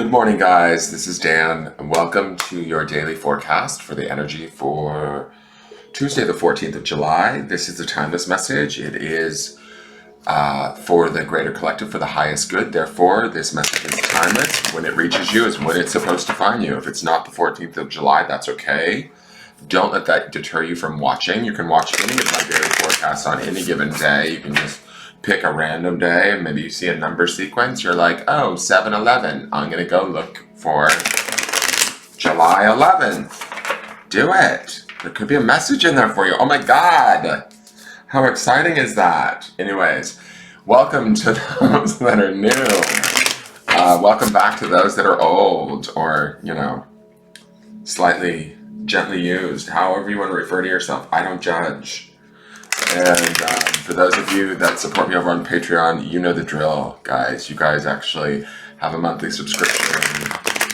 Good morning, guys. This is Dan, and welcome to your daily forecast for the energy for Tuesday, the 14th of July. This is a timeless message. It is for the greater collective, for the highest good. Therefore, this message is timeless. When it reaches you is when it's supposed to find you. If it's not the 14th of July, that's okay. Don't let that deter you from watching. You can watch any of my daily forecasts on any given day. You can just pick a random day and maybe you see a number sequence. You're like, oh, 7-11. I'm going to go look for July 11th. Do it. There could be a message in there for you. Oh my God. How exciting is that? Anyways, welcome to those that are new. Welcome back to those that are old or, slightly gently used. However you want to refer to yourself. I don't judge. And for those of you that support me over on Patreon, you know the drill, guys. You guys actually have a monthly subscription.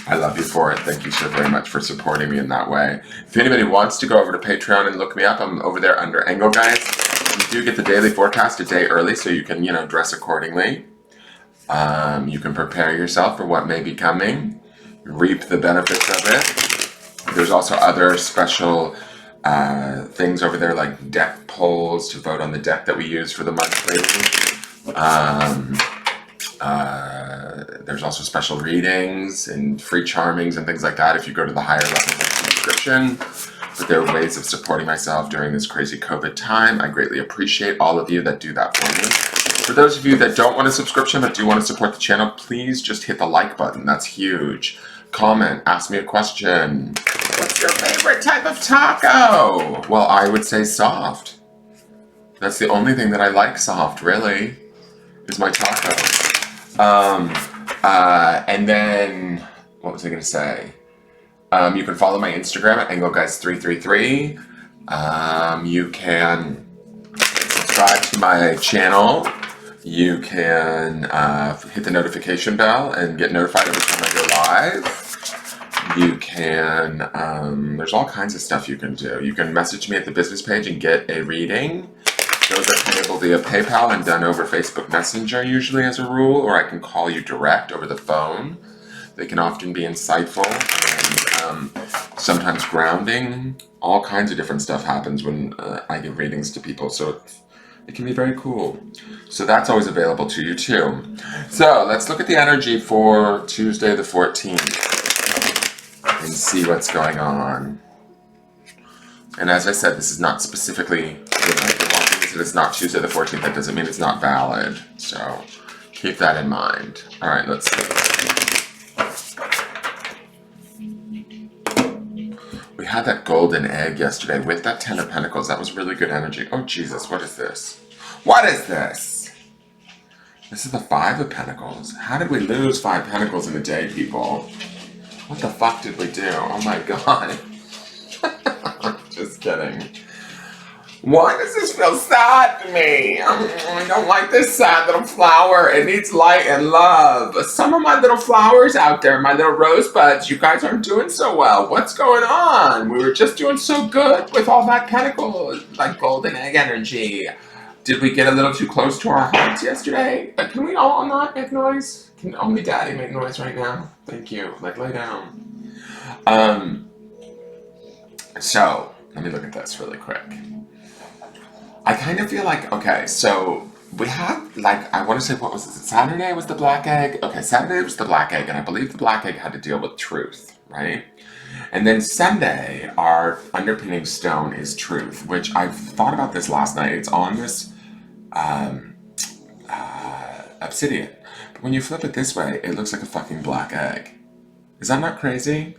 I love you for it. Thank you so very much for supporting me in that way. If anybody wants to go over to Patreon and look me up, I'm over there under Engelgeist. You do get the daily forecast a day early, so you can, dress accordingly. You can prepare yourself for what may be coming, reap the benefits of it. There's also other special things over there like deck polls to vote on the deck that we use for the monthly. There's also special readings and free charmings and things like that if you go to the higher level of subscription. But there are ways of supporting myself during this crazy COVID time. I greatly appreciate all of you that do that for me. For those of you that don't want a subscription but do want to support the channel, please just hit the like button. That's huge. Comment, ask me a question. What's your favorite type of taco? Well, I would say soft. That's the only thing that I like soft, really, is my taco. And then, what was I going to say? You can follow my Instagram at Engelgeist333. You can subscribe to my channel. You can hit the notification bell and get notified every time I go live. You can, there's all kinds of stuff you can do. You can message me at the business page and get a reading. Those are payable via PayPal and done over Facebook Messenger usually as a rule, or I can call you direct over the phone. They can often be insightful and sometimes grounding. All kinds of different stuff happens when I give readings to people, so it can be very cool. So that's always available to you too. So let's look at the energy for Tuesday the 14th. And see what's going on. And as I said, this is not specifically, if it's not Tuesday the 14th, that doesn't mean it's not valid. So keep that in mind. All right, let's see. We had that golden egg yesterday with that 10 of Pentacles. That was really good energy. Oh, Jesus, what is this? What is this? This is the 5 of Pentacles. How did we lose 5 Pentacles in a day, people? What the fuck did we do? Oh my God. Just kidding. Why does this feel sad to me? I don't like this sad little flower. It needs light and love. Some of my little flowers out there, my little rosebuds, you guys aren't doing so well. What's going on? We were just doing so good with all that pentacle, like golden egg energy. Did we get a little too close to our hearts yesterday? Can we all not make noise? Can only Daddy make noise right now? Thank you. Like, lay down. So, let me look at this really quick. I kind of feel like, okay, so we had, like, I want to say, what was it? Saturday was the black egg? Okay, Saturday was the black egg, and I believe the black egg had to deal with truth, right? And then Sunday, our underpinning stone is truth, which I thought about this last night. It's on this obsidian. But when you flip it this way, it looks like a fucking black egg. Is that not crazy?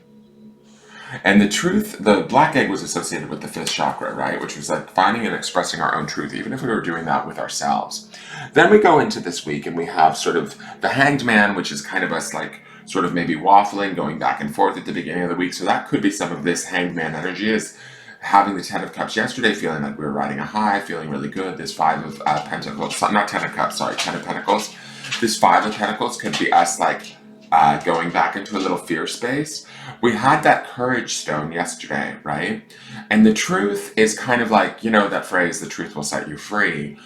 And the truth, the black egg was associated with the 5th chakra, right? Which was like finding and expressing our own truth, even if we were doing that with ourselves. Then we go into this week and we have sort of the Hanged Man, which is kind of us like sort of maybe waffling, going back and forth at the beginning of the week. So that could be some of this Hanged Man energy, is having the 10 of Cups yesterday, feeling like we were riding a high, feeling really good. This 5 of Pentacles, not 10 of Cups, sorry, 10 of Pentacles. This 5 of Pentacles could be us like going back into a little fear space. We had that courage stone yesterday, right? And the truth is kind of like, that phrase, the truth will set you free.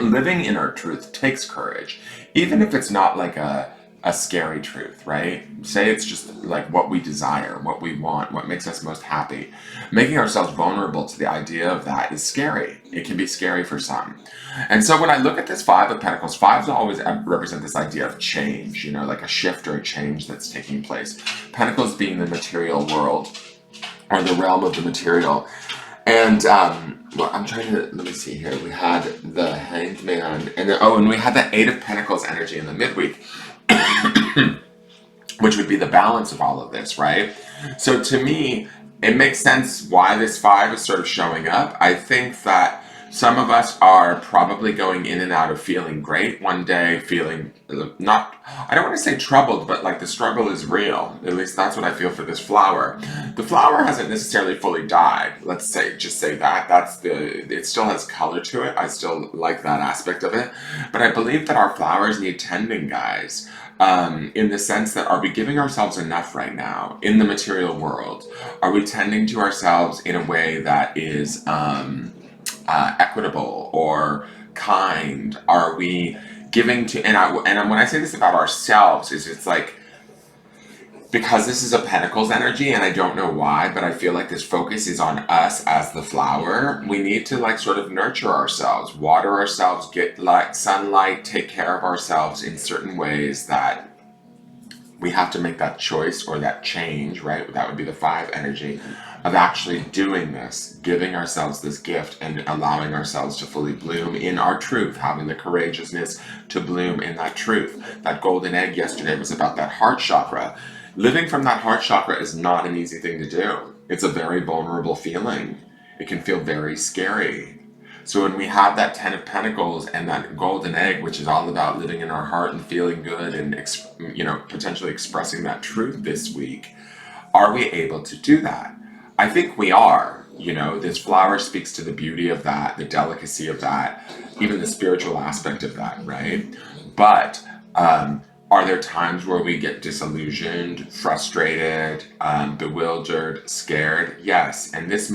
Living in our truth takes courage. Even if it's not like a a scary truth, right? Say it's just like what we desire, what we want, what makes us most happy. Making ourselves vulnerable to the idea of that is scary. It can be scary for some. And so when I look at this Five of Pentacles, fives always represent this idea of change, you know, like a shift or a change that's taking place. Pentacles being the material world, or the realm of the material. And well, I'm trying to, let me see here. We had the Hanged Man, and then, and we had the Eight of Pentacles energy in the midweek, which would be the balance of all of this, right? So to me, it makes sense why this five is sort of showing up. I think that some of us are probably going in and out of feeling great one day, feeling not, I don't want to say troubled, but like the struggle is real. At least that's what I feel for this flower. The flower hasn't necessarily fully died. Let's say, just say that. It still has color to it. I still like that aspect of it. But I believe that our flowers need tending, guys. In the sense that, are we giving ourselves enough right now in the material world? Are we tending to ourselves in a way that is equitable or kind? Are we giving to, and when I say this about ourselves, is it's like, because this is a Pentacles energy, and I don't know why, but I feel like this focus is on us as the flower. We need to like sort of nurture ourselves, water ourselves, get like sunlight, take care of ourselves in certain ways that we have to make that choice or that change, right? That would be the five energy of actually doing this, giving ourselves this gift and allowing ourselves to fully bloom in our truth, having the courageousness to bloom in that truth. That golden egg yesterday was about that heart chakra. Living from that heart chakra is not an easy thing to do. It's a very vulnerable feeling. It can feel very scary. So when we have that Ten of Pentacles and that golden egg, which is all about living in our heart and feeling good and, you know, potentially expressing that truth this week, are we able to do that? I think we are. You know, this flower speaks to the beauty of that, the delicacy of that, even the spiritual aspect of that, right? But are there times where we get disillusioned, frustrated, bewildered, scared? Yes, and this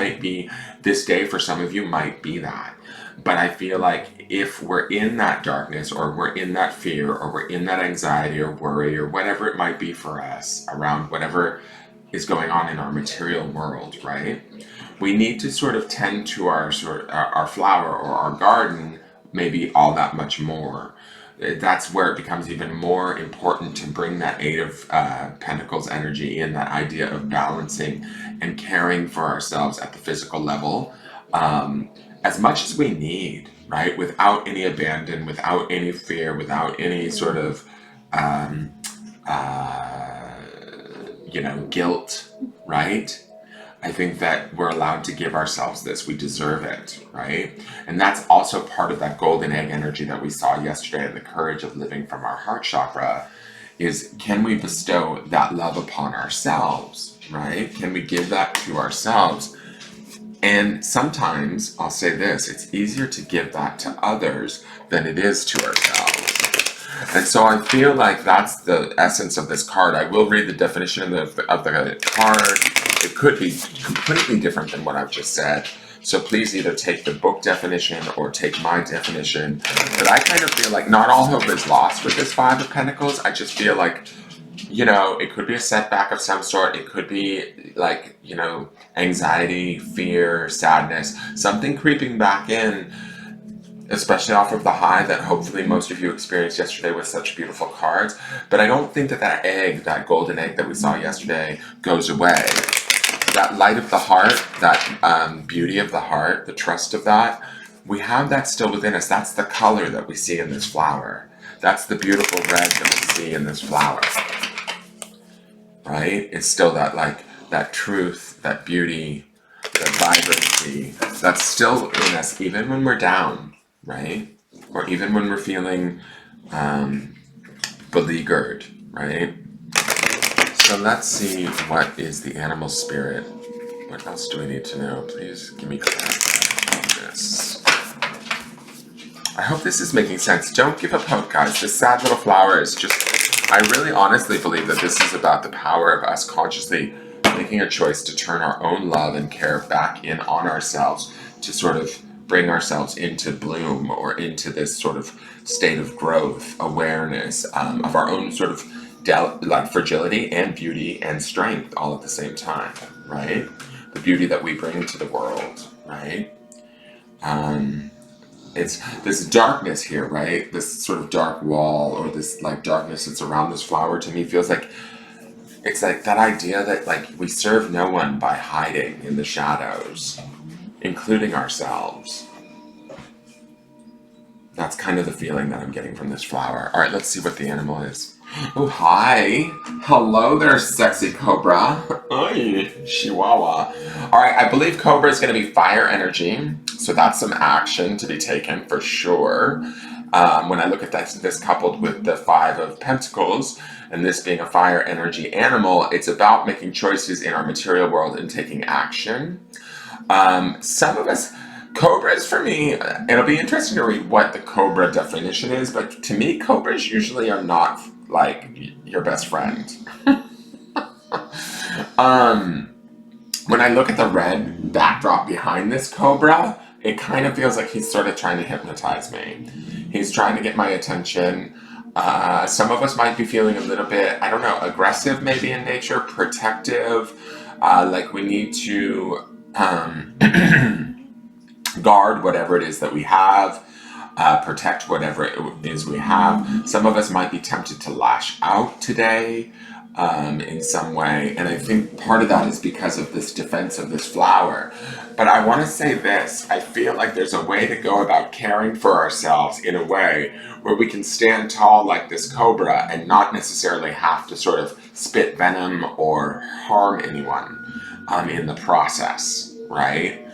day for some of you might be that. But I feel like if we're in that darkness, or we're in that fear, or we're in that anxiety or worry, or whatever it might be for us around whatever is going on in our material world, right? We need to sort of tend to our flower or our garden maybe all that much more. That's where it becomes even more important to bring that Eight of Pentacles energy in, that idea of balancing and caring for ourselves at the physical level as much as we need, right? Without any abandon, without any fear, without any sort of guilt, right? I think that we're allowed to give ourselves this. We deserve it, right? And that's also part of that golden egg energy that we saw yesterday, and the courage of living from our heart chakra is, can we bestow that love upon ourselves, right? Can we give that to ourselves? And sometimes, I'll say this, it's easier to give that to others than it is to ourselves. And so I feel like that's the essence of this card. I will read the definition of the card. It could be completely different than what I've just said. So please either take the book definition or take my definition. But I kind of feel like not all hope is lost with this Five of Pentacles. I just feel like, you know, it could be a setback of some sort. It could be like, you know, anxiety, fear, sadness, something creeping back in, especially off of the high that hopefully most of you experienced yesterday with such beautiful cards. But I don't think that egg, that golden egg that we saw yesterday, goes away. That light of the heart, that beauty of the heart, the trust of that, we have that still within us. That's the color that we see in this flower. That's the beautiful red that we see in this flower, right? It's still that, like, that truth, that beauty, that vibrancy, that's still in us even when we're down, right? Or even when we're feeling beleaguered, right? So let's see, what is the animal spirit? What else do we need to know? Please give me clarity on this. I hope this is making sense. Don't give up hope, guys. This sad little flower is just, I really honestly believe that this is about the power of us consciously making a choice to turn our own love and care back in on ourselves, to sort of bring ourselves into bloom, or into this sort of state of growth, awareness of our own sort of like fragility and beauty and strength all at the same time, right? The beauty that we bring to the world, right? It's this darkness here, right? This sort of dark wall, or this like darkness that's around this flower, to me feels like it's like that idea that like we serve no one by hiding in the shadows, including ourselves. That's kind of the feeling that I'm getting from this flower. All right, let's see what the animal is. Oh, hi. Hello there, sexy cobra. Ay, chihuahua. All right, I believe cobra is going to be fire energy. So that's some action to be taken for sure. When I look at this coupled with the Five of Pentacles, and this being a fire energy animal, it's about making choices in our material world and taking action. Some of us, cobras for me, it'll be interesting to read what the cobra definition is, but to me, cobras usually are not like your best friend. When I look at the red backdrop behind this cobra, it kind of feels like he's sort of trying to hypnotize me. He's trying to get my attention. Some of us might be feeling a little bit, I don't know, aggressive maybe in nature, protective, like we need to guard whatever it is that we have, protect whatever it is we have. Some of us might be tempted to lash out today in some way, and I think part of that is because of this defense of this flower. But I want to say this, I feel like there's a way to go about caring for ourselves in a way where we can stand tall like this cobra and not necessarily have to sort of spit venom or harm anyone in the process, right?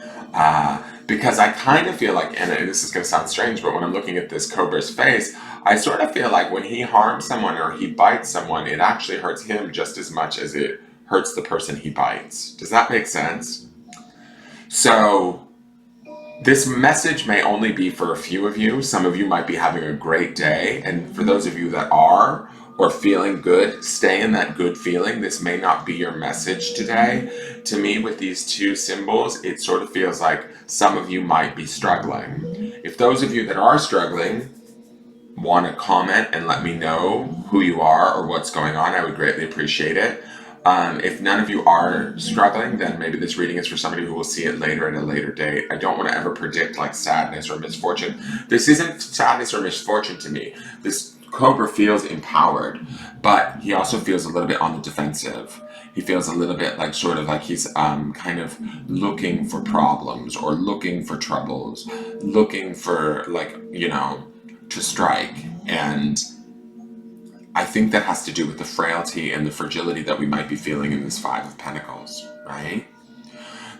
Because I kind of feel like, and this is going to sound strange, but when I'm looking at this cobra's face, I sort of feel like when he harms someone or he bites someone, it actually hurts him just as much as it hurts the person he bites. Does that make sense? So this message may only be for a few of you. Some of you might be having a great day. And for those of you that are, or feeling good, stay in that good feeling. This may not be your message today. To me, with these two symbols, it sort of feels like some of you might be struggling. If those of you that are struggling want to comment and let me know who you are or what's going on, I would greatly appreciate it. If none of you are struggling, then maybe this reading is for somebody who will see it later at a later date. I don't want to ever predict like sadness or misfortune. This isn't sadness or misfortune to me. This cobra feels empowered, but he also feels a little bit on the defensive. He feels a little bit like sort of like he's kind of looking for problems or looking for troubles, looking for like, you know, to strike. And I think that has to do with the frailty and the fragility that we might be feeling in this Five of Pentacles, right?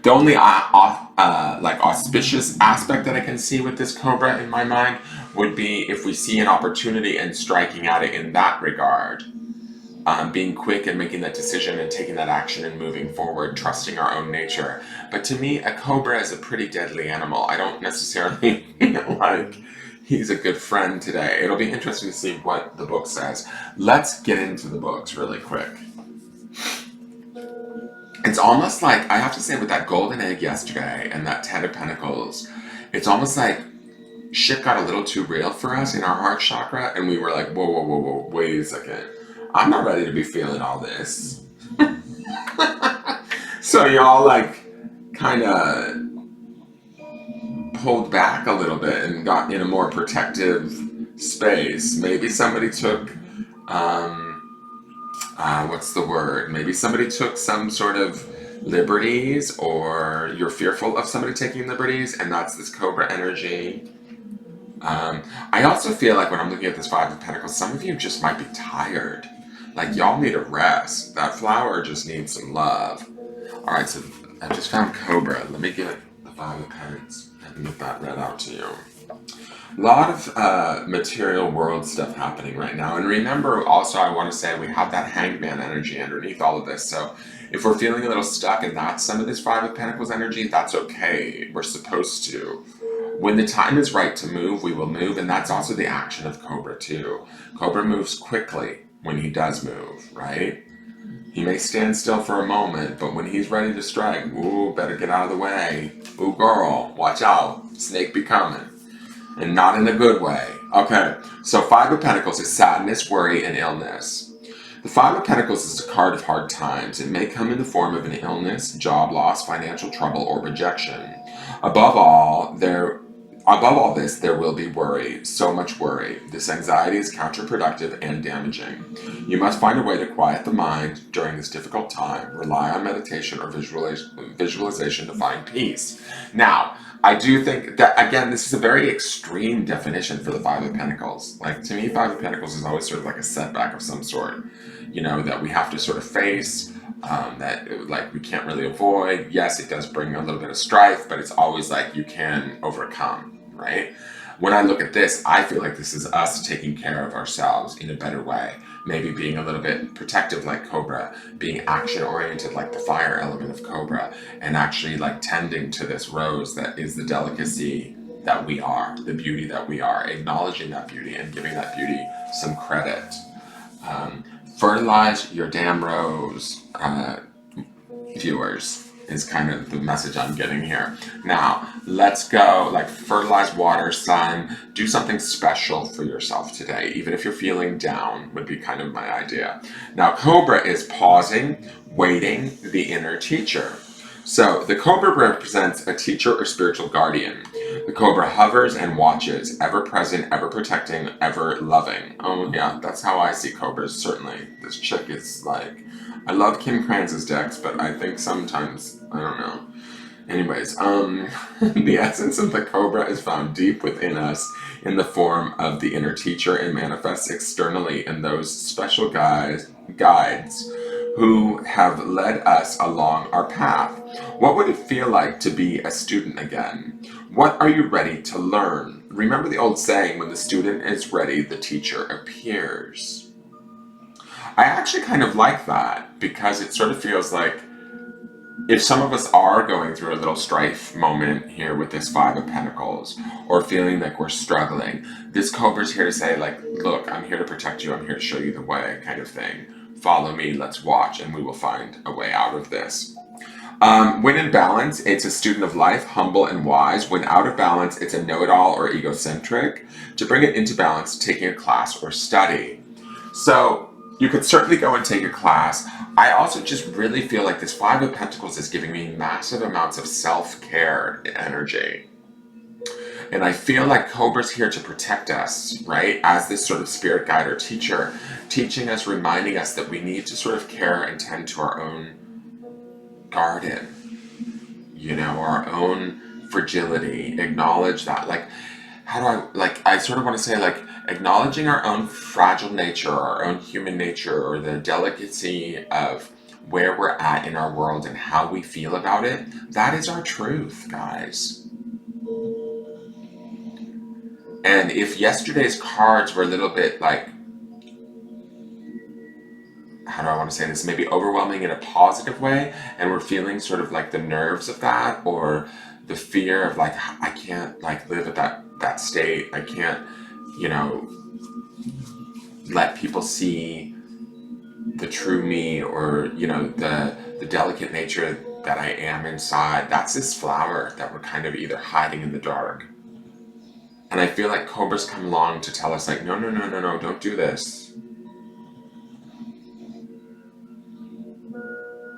The only like auspicious aspect that I can see with this cobra in my mind would be if we see an opportunity and striking at it in that regard. Being quick and making that decision and taking that action and moving forward, trusting our own nature. But to me, a cobra is a pretty deadly animal. I don't necessarily feel like he's a good friend today. It'll be interesting to see what the book says. Let's get into the books really quick. It's almost like, I have to say, with that golden egg yesterday and that Ten of Pentacles, it's almost like shit got a little too real for us in our heart chakra, and we were like, whoa, whoa, whoa, whoa, wait a second. I'm not ready to be feeling all this. So y'all like kind of pulled back a little bit and got in a more protective space. Maybe somebody took, what's the word? Maybe somebody took some sort of liberties, or you're fearful of somebody taking liberties, and that's this cobra energy. I also feel like when I'm looking at this Five of Pentacles, some of you just might be tired. Like y'all need a rest. That flower just needs some love. All right, so I just found Cobra. Let me get the Five of Pentacles and get that read out to you. A lot of material world stuff happening right now. And remember also, I want to say we have that Hangman energy underneath all of this. So if we're feeling a little stuck and that's some of this Five of Pentacles energy, that's okay. We're supposed to. When the time is right to move, we will move. And that's also the action of Cobra too. Cobra moves quickly when he does move, right? He may stand still for a moment, but when he's ready to strike, ooh, better get out of the way. Ooh, girl, watch out. Snake be coming. And not in a good way. Okay, so Five of Pentacles is sadness, worry, and illness. The Five of Pentacles is a card of hard times. It may come in the form of an illness, job loss, financial trouble, or rejection. Above all this, there will be worry, so much worry. This anxiety is counterproductive and damaging. You must find a way to quiet the mind during this difficult time. Rely on meditation or visualization to find peace. Now, I do think that, again, this is a very extreme definition for the Five of Pentacles. Like, to me, Five of Pentacles is always sort of like a setback of some sort, that we have to sort of face, that like we can't really avoid. Yes, it does bring a little bit of strife, but it's always like you can overcome, right? When I look at this, I feel like this is us taking care of ourselves in a better way. Maybe being a little bit protective like Cobra, being action-oriented like the fire element of Cobra, and actually like tending to this rose that is the delicacy that we are, the beauty that we are, acknowledging that beauty and giving that beauty some credit. Fertilize your damn rose, viewers, is kind of the message I'm getting here. Now, let's go, like, fertilize, water, sun, do something special for yourself today, even if you're feeling down, would be kind of my idea. Now, Cobra is pausing, waiting, the inner teacher. So, the Cobra represents a teacher or spiritual guardian. The Cobra hovers and watches, ever present, ever protecting, ever loving. Oh yeah, that's how I see Cobras, certainly. This chick is like, I love Kim KRANS' decks, but I think sometimes, I don't know. Anyways, the essence of the Cobra is found deep within us in the form of the inner teacher and manifests externally in those special guides who have led us along our path. What would it feel like to be a student again? What are you ready to learn? Remember the old saying, when the student is ready, the teacher appears. I actually kind of like that, because it sort of feels like if some of us are going through a little strife moment here with this Five of Pentacles, or feeling like we're struggling, this Cobra's here to say, like, look, I'm here to protect you, I'm here to show you the way, kind of thing. Follow me, let's watch, and we will find a way out of this. When in balance, it's a student of life, humble and wise. When out of balance, it's a know-it-all or egocentric. To bring it into balance, taking a class or study. So you could certainly go and take a class. I also just really feel like this Five of Pentacles is giving me massive amounts of self-care energy. And I feel like Cobra's here to protect us, right? As this sort of spirit guide or teacher, teaching us, reminding us that we need to sort of care and tend to our own garden, our own fragility, acknowledge that, like, I sort of want to say, like, acknowledging our own fragile nature, our own human nature, or the delicacy of where we're at in our world and how we feel about it. That is our truth, guys. And if yesterday's cards were a little bit like, how do I want to say this, maybe overwhelming in a positive way, and we're feeling sort of like the nerves of that, or the fear of like, I can't like live at that state, I can't, let people see the true me, or the delicate nature that I am inside. That's this flower that we're kind of either hiding in the dark. And I feel like Cobra's come along to tell us, like, no, don't do this.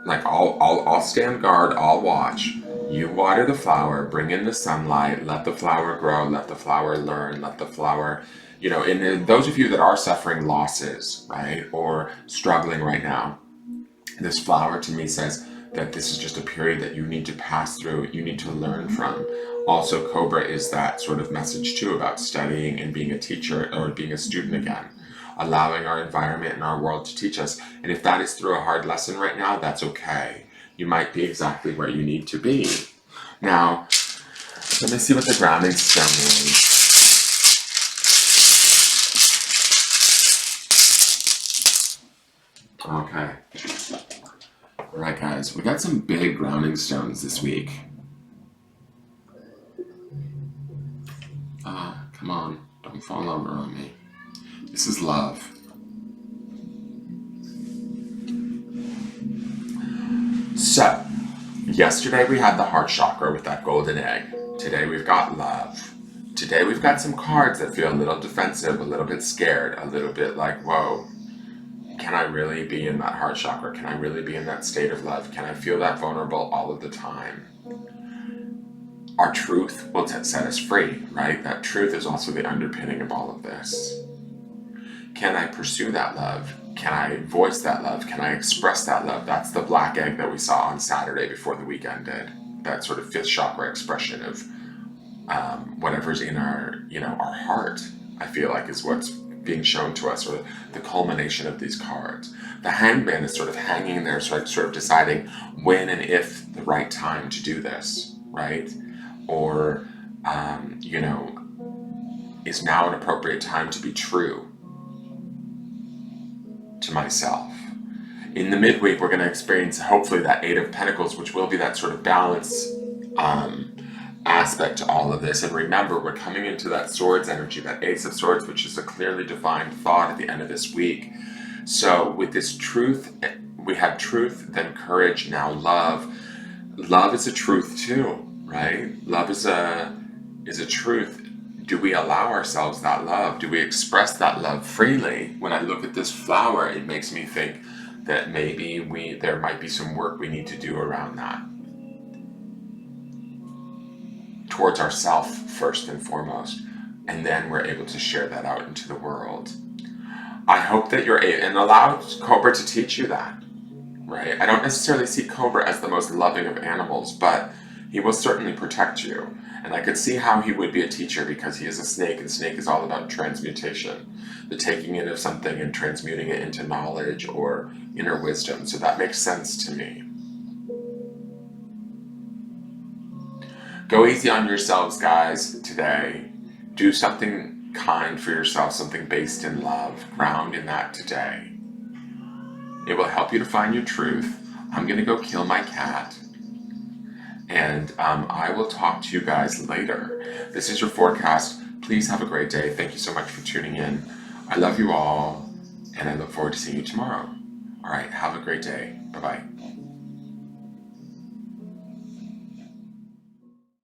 Like, I'll stand guard, I'll watch. You water the flower, bring in the sunlight, let the flower grow, let the flower learn, let the flower, and those of you that are suffering losses, right, or struggling right now, this flower to me says that this is just a period that you need to pass through, you need to learn from. Also, Cobra is that sort of message too about studying and being a teacher or being a student again. Allowing our environment and our world to teach us. And if that is through a hard lesson right now, that's okay. You might be exactly where you need to be. Now, let me see what the grounding stone is. Okay. Alright, guys, we got some big grounding stones this week. Come on, don't fall over on me. This is love. So, yesterday we had the heart chakra with that golden egg. Today we've got love. Today we've got some cards that feel a little defensive, a little bit scared, a little bit like, whoa, can I really be in that heart chakra? Can I really be in that state of love? Can I feel that vulnerable all of the time? Our truth will set us free, right? That truth is also the underpinning of all of this. Can I pursue that love? Can I voice that love? Can I express that love? That's the black egg that we saw on Saturday before the week ended. That sort of fifth chakra expression of whatever's in our, our heart, I feel like is what's being shown to us, or the culmination of these cards. The Hangman is sort of hanging there, sort of deciding when and if the right time to do this, right? Or, is now an appropriate time to be true to myself. In the midweek, we're going to experience, hopefully, that Eight of Pentacles, which will be that sort of balance aspect to all of this. And remember, we're coming into that Swords energy, that Ace of Swords, which is a clearly defined thought at the end of this week. So with this truth, we have truth, then courage, now love. Love is a truth too, right? Love is a truth. Do we allow ourselves that love? Do we express that love freely? When I look at this flower, it makes me think that maybe there might be some work we need to do around that. Towards ourselves first and foremost, and then we're able to share that out into the world. I hope that you're able, and allow Cobra to teach you that, right? I don't necessarily see Cobra as the most loving of animals, but he will certainly protect you. And I could see how he would be a teacher, because he is a snake, and snake is all about transmutation, the taking in of something and transmuting it into knowledge or inner wisdom. So that makes sense to me. Go easy on yourselves, guys, today. Do something kind for yourself, something based in love. Ground in that today. It will help you to find your truth. I'm going to go kill my cat. And I will talk to you guys later. This is your forecast. Please have a great day. Thank you so much for tuning in. I love you all, and I look forward to seeing you tomorrow. All right, have a great day. Bye-bye.